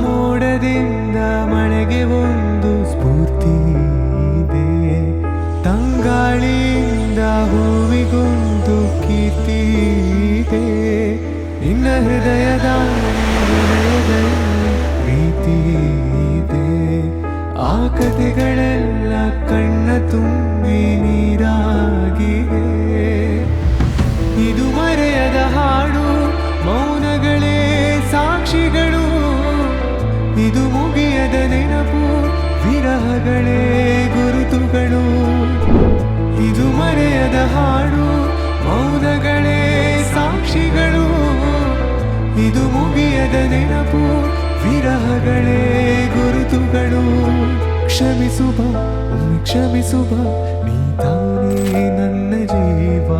ಮೋಡದಿಂದ ಮಳೆಗೆ ಒಂದು ಸ್ಫೂರ್ತಿ ಇದೆ, ತಂಗಾಳಿಯಿಂದ ಹೂವಿಗೊಂದು ಕೀರ್ತಿ ಇದೆ. ನಿನ್ನ ಹೃದಯದ ಪ್ರೀತಿ ಇದೆ, ಆ ಕಥೆಗಳೆಲ್ಲ ಕಣ್ಣ ತುಂಬಿ ನೀರಾಗಿದೆ. ಇದು ಮರೆಯದ ಹಾಡು, ಮೌನಗಳೇ ಸಾಕ್ಷಿಗಳು. ಇದು ಮುಗಿಯದ ನೆನಪು, ವಿರಹಗಳೇ ಗುರುತುಗಳು. ಇದು ಮರೆಯದ ಹಾಡು, ಮೌನಗಳೇ ಸಾಕ್ಷಿಗಳು. ಇದು ಮುಗಿಯದ ನೆನಪು, ವಿರಹಗಳೇ ಗುರುತುಗಳು. ಕ್ಷಮಿಸುವ, ಒಮ್ಮೆ ಕ್ಷಮಿಸುವ, ನೀ ತಾನೇ ನನ್ನ ಜೀವ.